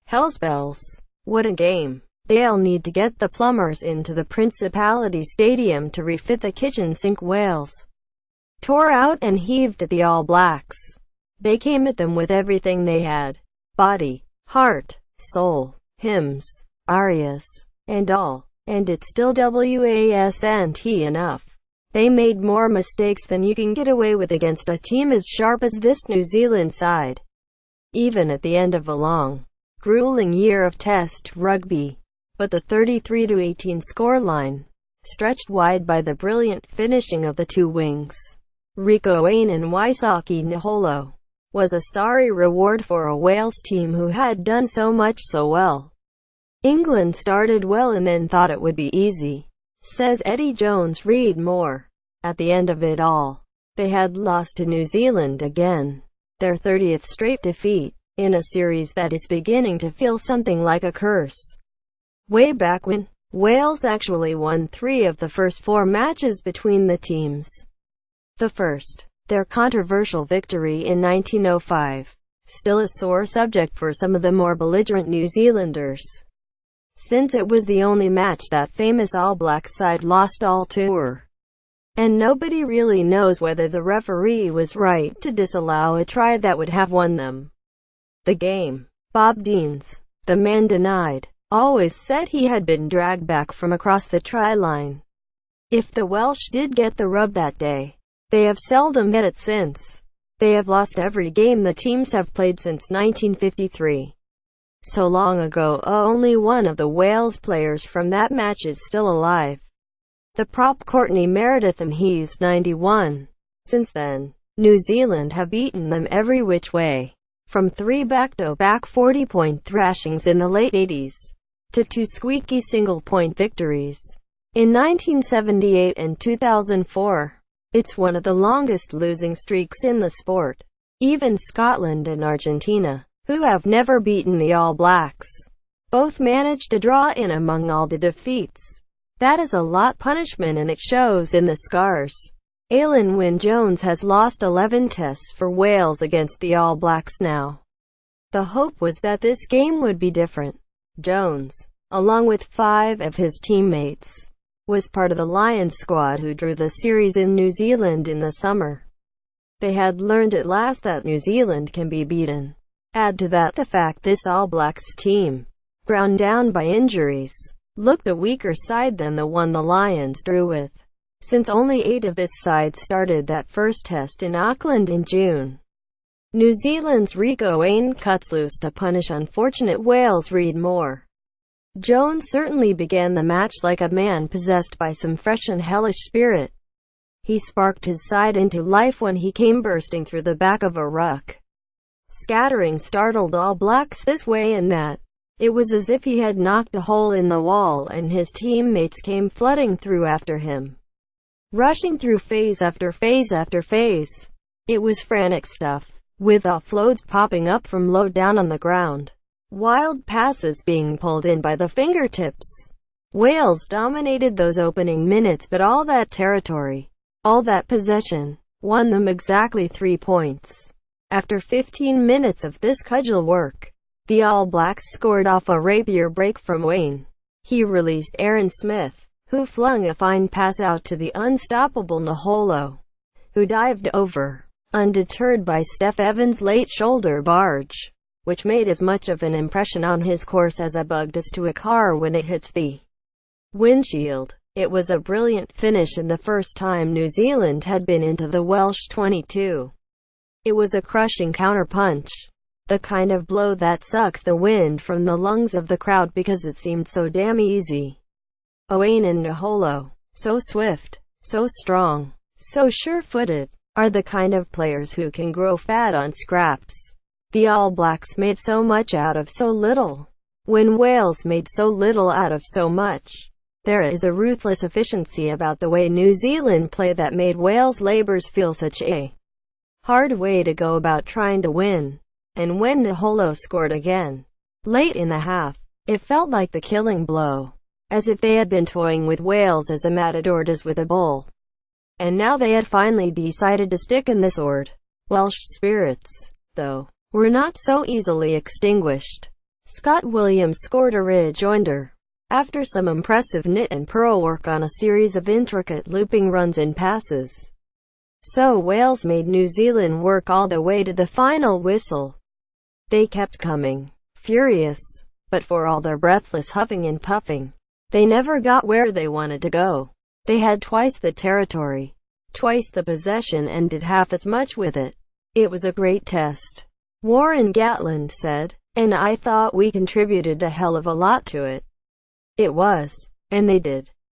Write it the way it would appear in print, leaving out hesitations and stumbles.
Hell's bells. What a game. They'll need to get the plumbers into the Principality Stadium to refit the kitchen sink. Wales tore out and heaved at the All Blacks. They came at them with everything they had. Body, heart, soul, hymns, arias, and all. And it still wasn't enough. They made more mistakes than you can get away with against a team as sharp as this New Zealand side. Even at the end of a long, grueling year of Test rugby. But the 33-18 scoreline, stretched wide by the brilliant finishing of the two wings, Rico Wayne and Waisake Naholo, was a sorry reward for a Wales team who had done so much so well. England started well and then thought it would be easy, says Eddie Jones. Read more. At the end of it all, they had lost to New Zealand again, their 30th straight defeat, in a series that is beginning to feel something like a curse. Way back when, Wales actually won 3 of the first 4 matches between the teams. The first, their controversial victory in 1905, still a sore subject for some of the more belligerent New Zealanders, since it was the only match that famous All Black side lost all tour. And nobody really knows whether the referee was right to disallow a try that would have won them the game. Bob Deans, the man denied, always said he had been dragged back from across the try line. If the Welsh did get the rub that day, they have seldom get it since. They have lost every game the teams have played since 1953. So long ago, only one of the Wales players from that match is still alive. The prop Courtney Meredith, and he's 91. Since then, New Zealand have beaten them every which way, from 3 back-to-back 40-point thrashings in the late 80s, to 2 squeaky single-point victories in 1978 and 2004. It's one of the longest losing streaks in the sport. Even Scotland and Argentina, who have never beaten the All Blacks, both managed to draw in among all the defeats. That is a lot punishment, and it shows in the scars. Alan Wynne-Jones has lost 11 tests for Wales against the All Blacks now. The hope was that this game would be different. Jones, along with 5 of his teammates, was part of the Lions squad who drew the series in New Zealand in the summer. They had learned at last that New Zealand can be beaten. Add to that the fact this All Blacks team, ground down by injuries, looked a weaker side than the one the Lions drew with, since only 8 of this side started that first test in Auckland in June. New Zealand's Rico Wayne cuts loose to punish unfortunate Wales. Read more. Jones certainly began the match like a man possessed by some fresh and hellish spirit. He sparked his side into life when he came bursting through the back of a ruck, scattering startled All Blacks this way and that. It was as if he had knocked a hole in the wall and his teammates came flooding through after him, rushing through phase after phase after phase. It was frantic stuff, with offloads popping up from low down on the ground, wild passes being pulled in by the fingertips. Wales dominated those opening minutes, but all that territory, all that possession, won them exactly 3 points. After 15 minutes of this cudgel work, the All Blacks scored off a rapier break from Wayne. He released Aaron Smith, who flung a fine pass out to the unstoppable Naholo, who dived over, undeterred by Steph Evans' late shoulder barge, which made as much of an impression on his course as a bug does to a car when it hits the windshield. It was a brilliant finish and the first time New Zealand had been into the Welsh 22. It was a crushing counterpunch, the kind of blow that sucks the wind from the lungs of the crowd because it seemed so damn easy. Owain and Naholo, so swift, so strong, so sure-footed, are the kind of players who can grow fat on scraps. The All Blacks made so much out of so little. When Wales made so little out of so much, there is a ruthless efficiency about the way New Zealand play that made Wales' labours feel such a hard way to go about trying to win. And when Naholo scored again, late in the half, it felt like the killing blow, as if they had been toying with Wales as a matador does with a bull. And now they had finally decided to stick in the sword. Welsh spirits, though, were not so easily extinguished. Scott Williams scored a rejoinder after some impressive knit and purl work on a series of intricate looping runs and passes. So Wales made New Zealand work all the way to the final whistle. They kept coming, furious, but for all their breathless huffing and puffing, they never got where they wanted to go. They had twice the territory, twice the possession, and did half as much with it. It was a great test, Warren Gatland said, and I thought we contributed a hell of a lot to it. It was, and they did.